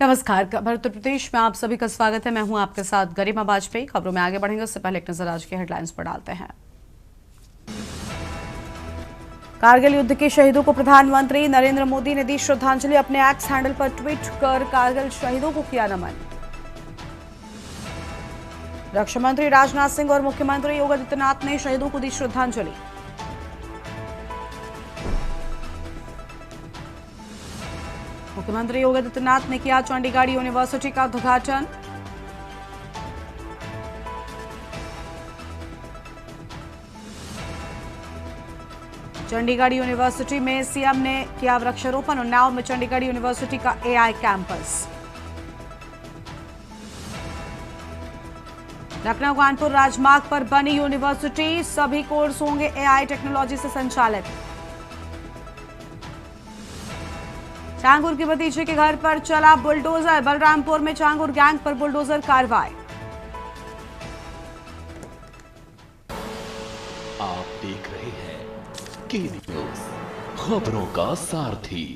नमस्कार। खबर उत्तर प्रदेश में आप सभी का स्वागत है। मैं हूं आपके साथ गरिमा वाजपेयी। खबरों में आगे बढ़ेंगे उससे पहले एक नजर आज की हेडलाइंस पर डालते हैं। कारगिल युद्ध के शहीदों को प्रधानमंत्री नरेंद्र मोदी ने दी श्रद्धांजलि। अपने एक्स हैंडल पर ट्वीट कर कारगिल शहीदों को किया नमन। रक्षा मंत्री राजनाथ सिंह और मुख्यमंत्री योगी आदित्यनाथ ने शहीदों को दी श्रद्धांजलि। मुख्यमंत्री योगी आदित्यनाथ ने किया चंडीगढ़ यूनिवर्सिटी का उद्घाटन। चंडीगढ़ यूनिवर्सिटी में सीएम ने किया वृक्षारोपण। उन्नाव में चंडीगढ़ यूनिवर्सिटी का एआई कैंपस। लखनऊ कानपुर राजमार्ग पर बनी यूनिवर्सिटी, सभी कोर्स होंगे एआई टेक्नोलॉजी से संचालित। चांगुर के भतीजे के घर पर चला बुलडोजर। बलरामपुर में चांगुर गैंग पर बुलडोजर कार्रवाई। आप देख रहे हैं के न्यूज, खबरों का सारथी।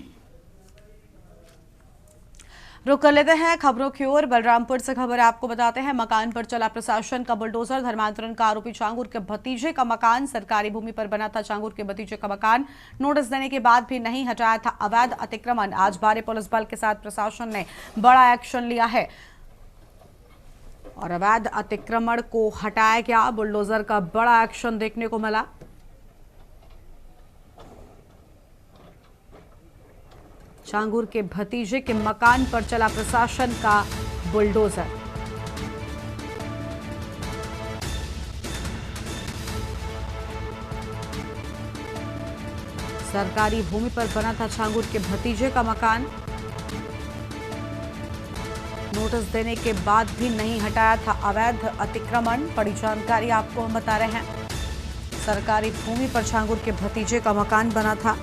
रुक कर लेते हैं खबरों की ओर। बलरामपुर से खबर आपको बताते हैं। मकान पर चला प्रशासन का बुलडोजर। धर्मांतरण का आरोपी चांगुर के भतीजे का मकान सरकारी भूमि पर बना था। चांगुर के भतीजे का मकान नोटिस देने के बाद भी नहीं हटाया था अवैध अतिक्रमण। आज भारी पुलिस बल के साथ प्रशासन ने बड़ा एक्शन लिया है और अवैध अतिक्रमण को हटाया गया। बुलडोजर का बड़ा एक्शन देखने को मिला। चांगुर के भतीजे के मकान पर चला प्रशासन का बुलडोजर। सरकारी भूमि पर बना था चांगुर के भतीजे का मकान। नोटिस देने के बाद भी नहीं हटाया था अवैध अतिक्रमण। बड़ी जानकारी आपको हम बता रहे हैं। सरकारी भूमि पर चांगुर के भतीजे का मकान बना था।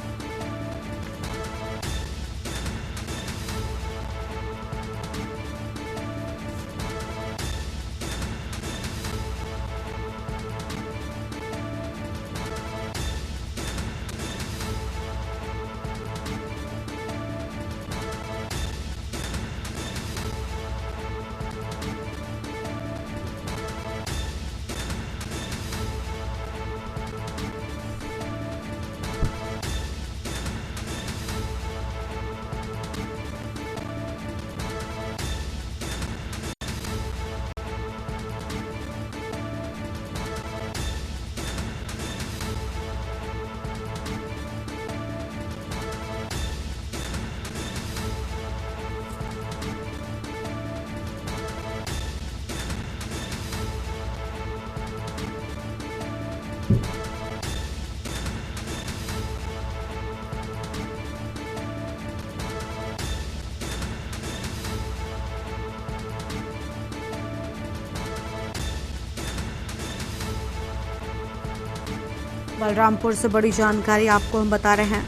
बलरामपुर से बड़ी जानकारी आपको हम बता रहे हैं।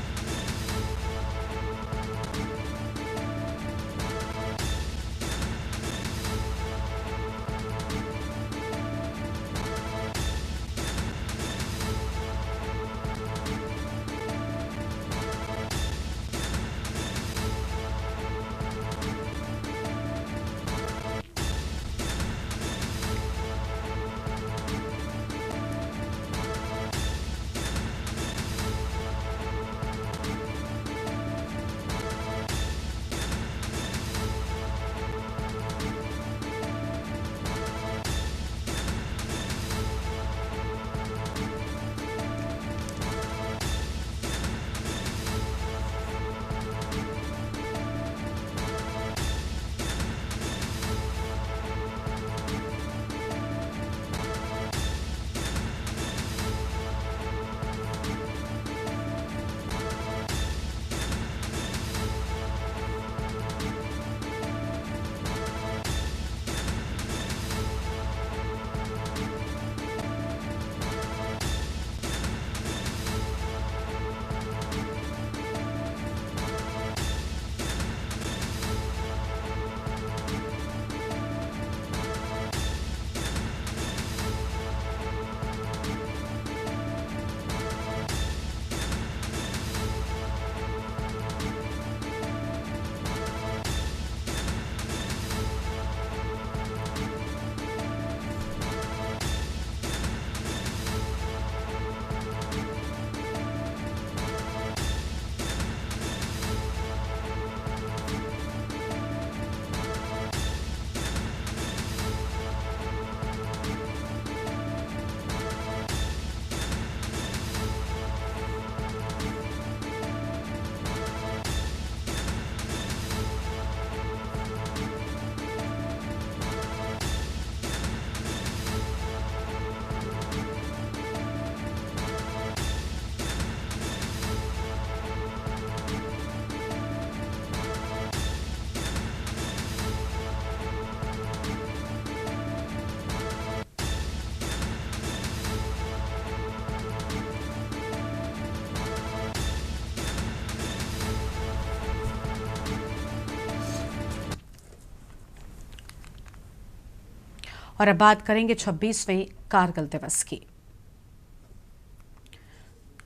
और अब बात करेंगे 26वें कारगिल दिवस की।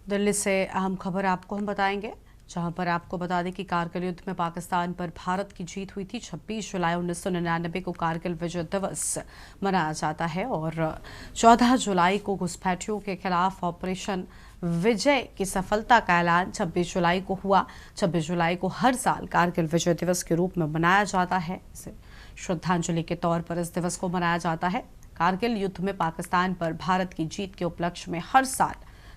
दिल्ली से अहम खबर आपको हम बताएंगे, जहां पर आपको बता दें कि कारगिल युद्ध में पाकिस्तान पर भारत की जीत हुई थी। 26 जुलाई 1999 को कारगिल विजय दिवस मनाया जाता है और 14 जुलाई को घुसपैठियों के खिलाफ ऑपरेशन विजय की सफलता का ऐलान 26 जुलाई को हुआ। 26 जुलाई को हर साल कारगिल विजय दिवस के रूप में मनाया जाता है। इसे श्रद्धांजलि के तौर पर इस दिवस को मनाया जाता है। कारगिल युद्ध में पाकिस्तान पर भारत की जीत के उपलक्ष्य में हर साल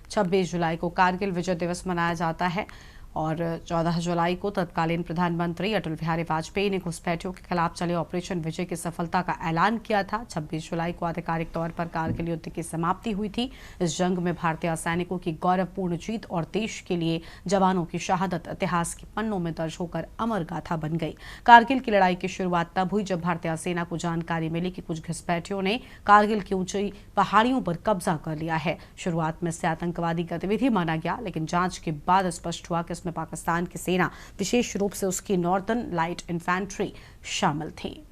26 जुलाई को कारगिल विजय दिवस मनाया जाता है और 14 जुलाई को तत्कालीन प्रधानमंत्री अटल बिहारी वाजपेयी ने घुसपैठियों के खिलाफ चले ऑपरेशन विजय की सफलता का ऐलान किया था। 26 जुलाई को आधिकारिक तौर पर कारगिल युद्ध की समाप्ति हुई थी। इस जंग में भारतीय सैनिकों की गौरवपूर्ण जीत और देश के लिए जवानों की शहादत इतिहास के पन्नों में दर्ज होकर अमर गाथा बन गई। कारगिल की लड़ाई की शुरुआत तब हुई जब भारतीय सेना को जानकारी मिली कि कुछ घुसपैठियों ने कारगिल की ऊंची पहाड़ियों पर कब्जा कर लिया है। शुरुआत में इसे आतंकवादी गतिविधि माना गया, लेकिन जांच के बाद स्पष्ट हुआ कि इसमें पाकिस्तान की सेना, विशेष रूप से उसकी नॉर्दर्न लाइट इन्फेंट्री शामिल थी।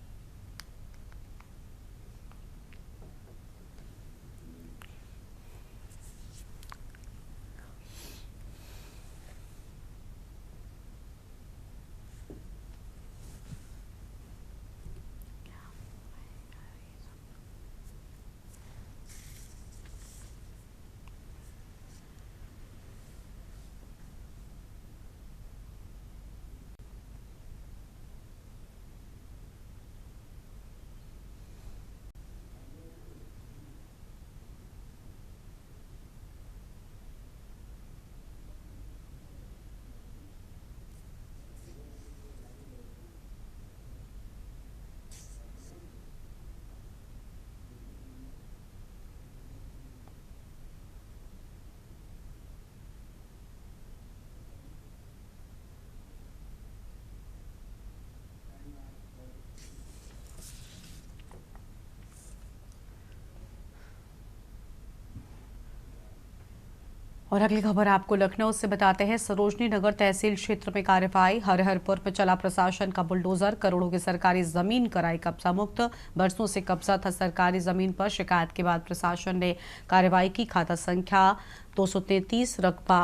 और अगली खबर आपको लखनऊ से बताते हैं। सरोजनी नगर तहसील क्षेत्र में कार्रवाई। हरिहरपुर में चला प्रशासन का बुलडोजर, करोड़ों की सरकारी जमीन कराई कब्जा मुक्त। बरसों से कब्जा था सरकारी जमीन पर। शिकायत के बाद प्रशासन ने कार्रवाई की। खाता संख्या 233, रकबा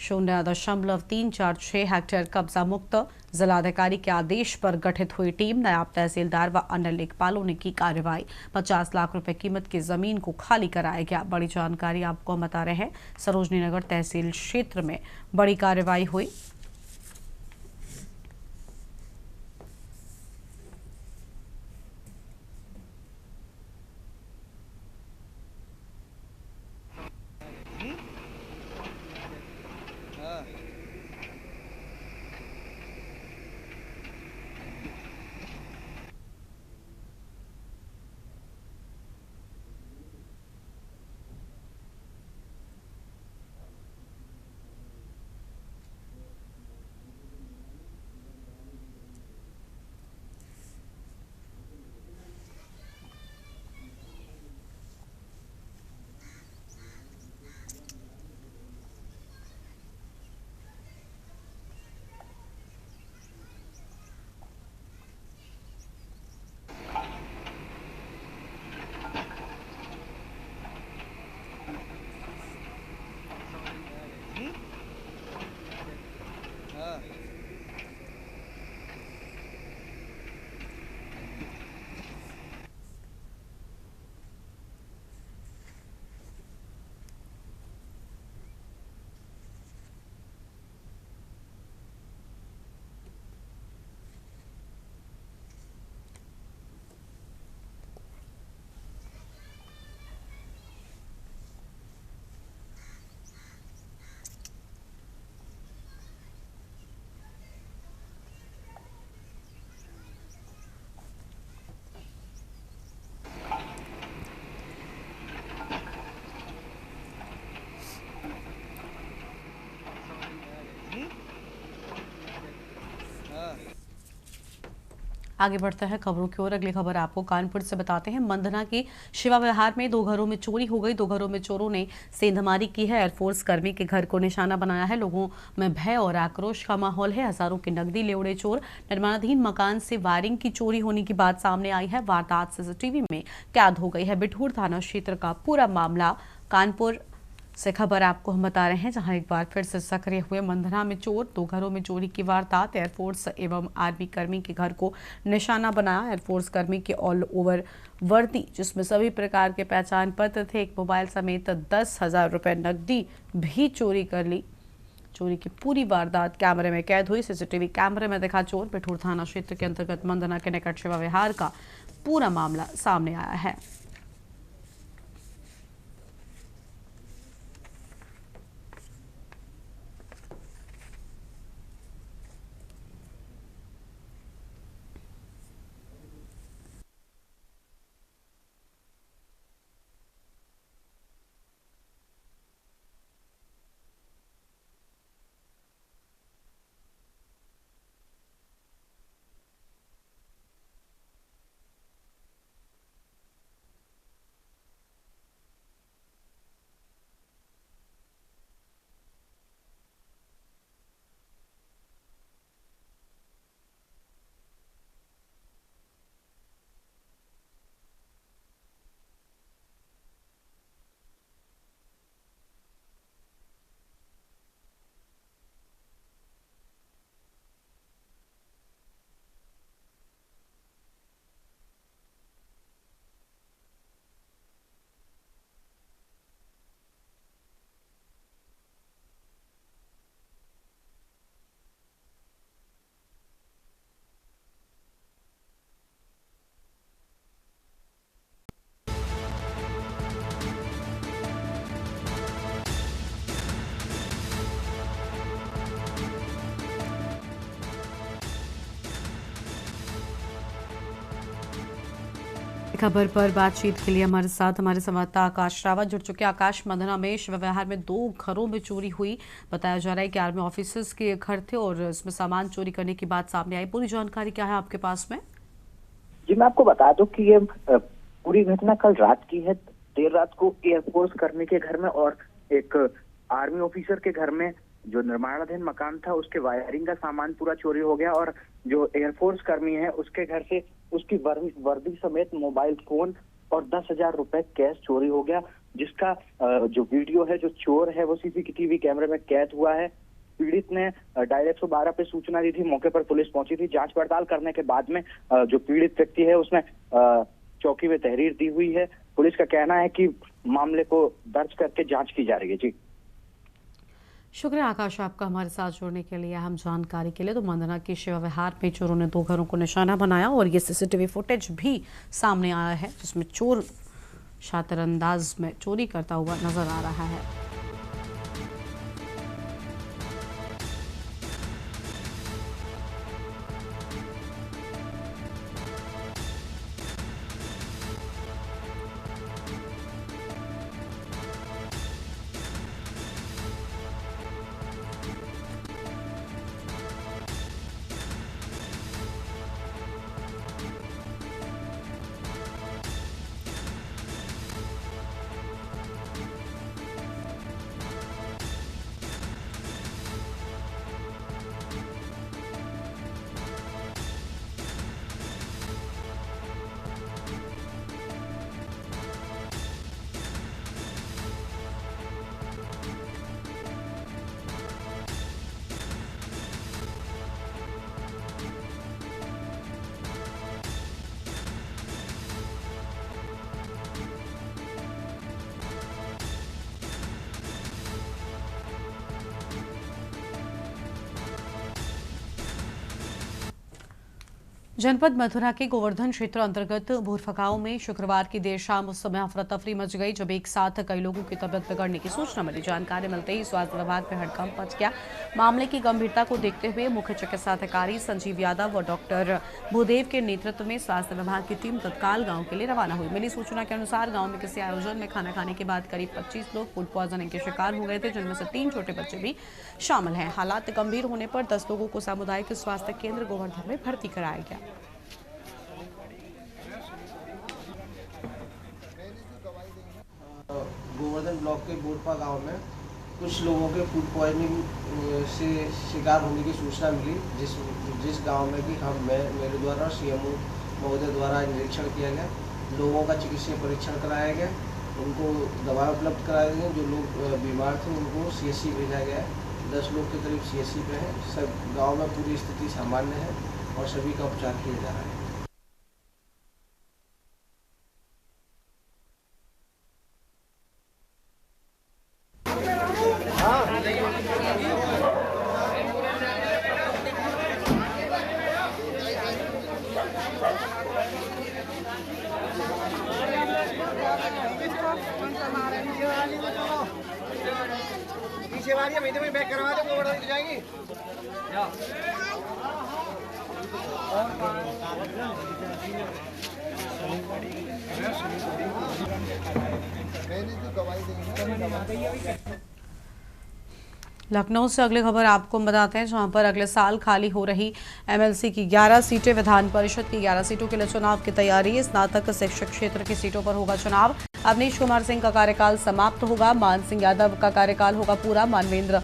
0.346 हेक्टेयर कब्जा मुक्त। जिलाधिकारी के आदेश पर गठित हुई टीम, नायब तहसीलदार व अन्य लेखपालों ने की कार्रवाई। 50 लाख रुपए कीमत की जमीन को खाली कराया गया। बड़ी जानकारी आपको हम बता रहे हैं। सरोजनी नगर तहसील क्षेत्र में बड़ी कार्रवाई हुई। आगे बढ़ते हैं खबरों की ओर। अगली खबर आपको कानपुर से बताते हैं। मंदना की शिवा विहार में 2 घरों में चोरी हो गई। 2 घरों में चोरों ने सेंधमारी की है। एयरफोर्स कर्मी के घर को निशाना बनाया है। लोगों में भय और आक्रोश का माहौल है। हजारों की नकदी ले उड़े चोर। निर्माणाधीन मकान से वायरिंग की चोरी होने की बात सामने आई है। वारदात सीसीटीवी में कैद हो गई है। बिठूर थाना क्षेत्र का पूरा मामला। कानपुर से खबर आपको हम बता रहे हैं, जहां एक बार फिर से सक्रिय हुए मंदना में चोर। 2 घरों में चोरी की वारदात। एयरफोर्स एवं आर्मी कर्मी के घर को निशाना बनाया। एयरफोर्स कर्मी के ऑल ओवर वर्दी, जिसमें सभी प्रकार के पहचान पत्र थे, एक मोबाइल समेत 10,000 रुपए नकदी भी चोरी कर ली। चोरी की पूरी वारदात कैमरे में कैद हुई। सीसीटीवी कैमरे में दिखा चोर। बिठूर थाना क्षेत्र के अंतर्गत मंदना के निकट शिवा विहार का पूरा मामला सामने आया है। खबर पर बातचीत के लिए हमारे साथ हमारे संवाददाता आकाश रावत जुड़ चुके हैं। आकाश, मंदना में शिवा विहार में 2 घरों में चोरी हुई। बताया जा रहा है कि आर्मी ऑफिसर्स के घर थे और इसमें सामान चोरी करने की बात सामने आई। पूरी जानकारी क्या है आपके पास में? जी, मैं आपको बता दूं कि ये पूरी घटना कल रात की है। देर रात को एयरफोर्स कर्मी के घर में और एक आर्मी ऑफिसर के घर में जो निर्माणाधीन मकान था उसके वायरिंग का सामान पूरा चोरी हो गया। और जो एयरफोर्स कर्मी है उसके घर से उसकी वर्दी समेत मोबाइल फोन और 10,000 रुपए कैश चोरी हो गया, जिसका जो वीडियो है, जो चोर है, वो सीसीटीवी कैमरे में कैद हुआ है। पीड़ित ने डायल 112 पे सूचना दी थी। मौके पर पुलिस पहुंची थी। जांच पड़ताल करने के बाद में जो पीड़ित व्यक्ति है उसने चौकी में तहरीर दी हुई है। पुलिस का कहना है कि मामले को दर्ज करके जांच की जा रही है। जी, शुक्रिया आकाश आपका हमारे साथ जुड़ने के लिए, अहम जानकारी के लिए। तो मंदना की शिवा विहार में चोरों ने 2 घरों को निशाना बनाया और ये सीसीटीवी फुटेज भी सामने आया है, जिसमें चोर शातिर अंदाज में चोरी करता हुआ नजर आ रहा है। जनपद मथुरा के गोवर्धन क्षेत्र अंतर्गत भूरफगांव में शुक्रवार की देर शाम उस समय अफरा तफरी मच गई जब एक साथ कई लोगों की तबीयत बिगड़ने की सूचना मिली। जानकारी मिलते ही स्वास्थ्य विभाग में हड़कंप मच गया। मामले की गंभीरता को देखते हुए मुख्य चिकित्सा अधिकारी संजीव यादव व डॉक्टर भूदेव के नेतृत्व में स्वास्थ्य विभाग की टीम तत्काल गाँव के लिए रवाना हुई। मिली सूचना के अनुसार गाँव में किसी आयोजन में खाना खाने के बाद करीब 25 लोग फूड पॉइजनिंग के शिकार हो गए थे, जिनमें से 3 छोटे बच्चे भी शामिल हैं। हालात गंभीर होने पर 10 लोगों को सामुदायिक स्वास्थ्य केंद्र गोवर्धन में भर्ती कराया गया। गोवर्धन ब्लॉक के बोरपा गांव में कुछ लोगों के फूड पॉइजनिंग से शिकार होने की सूचना मिली, जिस गांव में कि मेरे द्वारा सीएमओ महोदय द्वारा निरीक्षण किया गया। लोगों का चिकित्सीय परीक्षण कराया गया, उनको दवा उपलब्ध कराई गई। जो लोग बीमार थे उनको सीएससी भेजा गया है। 10 लोग के करीब सीएससी पे हैं। सब गाँव में पूरी स्थिति सामान्य है और सभी का उपचार किया जा रहा है। पीछे वाली है, वहीं बैक करवा दो, वो बढ़ जाएंगी। लखनऊ से अगली खबर आपको बताते हैं, जहां पर अगले साल खाली हो रही एमएलसी की 11 सीटें, विधान परिषद की 11 सीटों के लिए चुनाव की तैयारी। स्नातक शिक्षक क्षेत्र की सीटों पर होगा चुनाव। अवनीश कुमार सिंह का कार्यकाल समाप्त होगा। मान सिंह यादव का कार्यकाल होगा पूरा। मानवेंद्र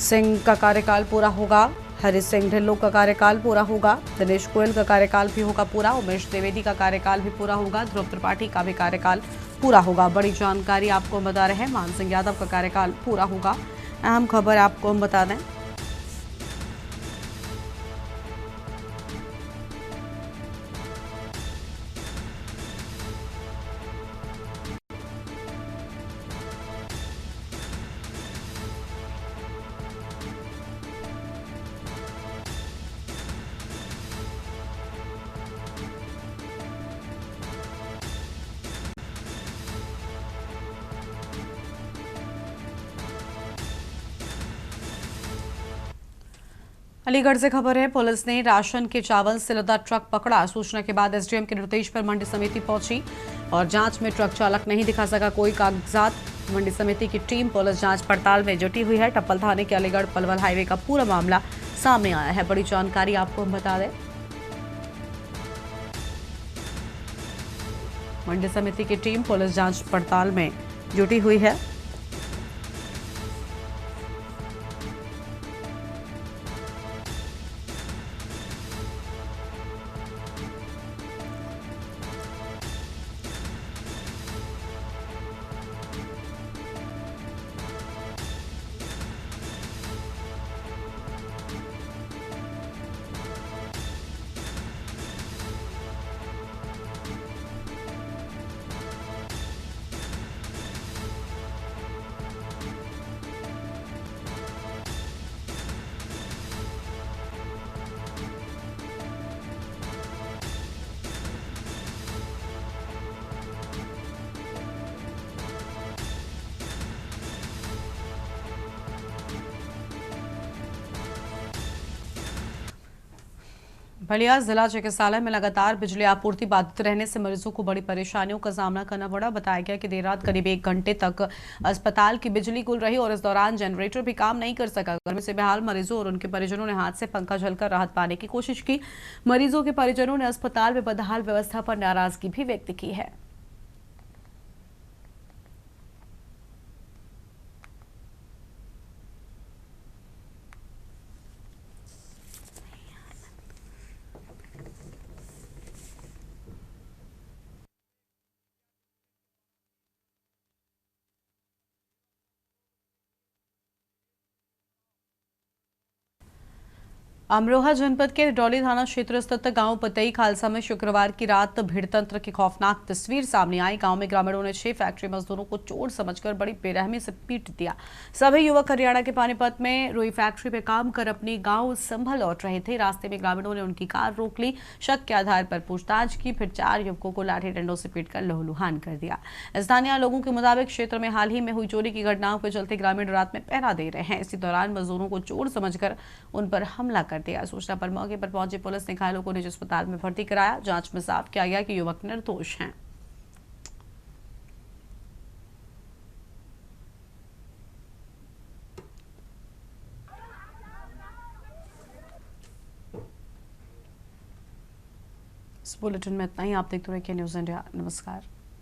सिंह का कार्यकाल पूरा होगा। हरि सिंह ढिल्लों का कार्यकाल पूरा होगा। दिनेश गोयल का कार्यकाल भी होगा पूरा। उमेश द्विवेदी का कार्यकाल भी पूरा होगा। ध्रुव त्रिपाठी का भी कार्यकाल पूरा होगा। बड़ी जानकारी आपको बता रहे हैं, मान सिंह यादव का कार्यकाल पूरा होगा। अहम खबर आपको हम बता दें, अलीगढ़ से खबर है, पुलिस ने राशन के चावल से लदा ट्रक पकड़ा। सूचना के बाद एसडीएम के निर्देश पर मंडी समिति पहुंची और जांच में ट्रक चालक नहीं दिखा सका कोई कागजात। मंडी समिति की टीम पुलिस जांच पड़ताल में जुटी हुई है। टप्पल थाने के अलीगढ़ पलवल हाईवे का पूरा मामला सामने आया है। बड़ी जानकारी आपको हम बता दें, मंडी समिति की टीम पुलिस जांच पड़ताल में जुटी हुई है। बलिया जिला चिकित्सालय में लगातार बिजली आपूर्ति बाधित रहने से मरीजों को बड़ी परेशानियों का सामना करना पड़ा। बताया गया कि देर रात करीब 1 घंटे तक अस्पताल की बिजली गुल रही और इस दौरान जनरेटर भी काम नहीं कर सका। गर्मी से बेहाल मरीजों और उनके परिजनों ने हाथ से पंखा झलकर राहत पाने की कोशिश की। मरीजों के परिजनों ने अस्पताल में बदहाल व्यवस्था पर नाराजगी भी व्यक्त की है। अमरोहा जनपद के डौली थाना क्षेत्र स्थित गांव पतई खालसा में शुक्रवार की रात भीड़तंत्र की खौफनाक तस्वीर सामने आई। गांव में ग्रामीणों ने 6 फैक्ट्री मजदूरों को चोर समझकर बड़ी बेरहमी से पीट दिया। सभी युवक हरियाणा के पानीपत में रुई फैक्ट्री में काम कर अपने गांव संभल लौट रहे थे। रास्ते में ग्रामीणों ने उनकी कार रोक ली, शक के आधार पर पूछताछ की, फिर 4 युवकों को लाठी डंडों से पीटकर लहूलुहान कर दिया। स्थानीय लोगों के मुताबिक क्षेत्र में हाल ही में हुई चोरी की घटनाओं के चलते ग्रामीण रात में पहरा दे रहे हैं। इसी दौरान मजदूरों को चोर समझकर उन पर हमला कर दिया। सूचना पर मौके पर पहुंची पुलिस ने घायलों को निजी अस्पताल में भर्ती कराया। जांच में साफ किया गया कि युवक निर्दोष हैं। इस बुलेटिन में इतना ही। आप देखते रहिए न्यूज़ इंडिया। नमस्कार।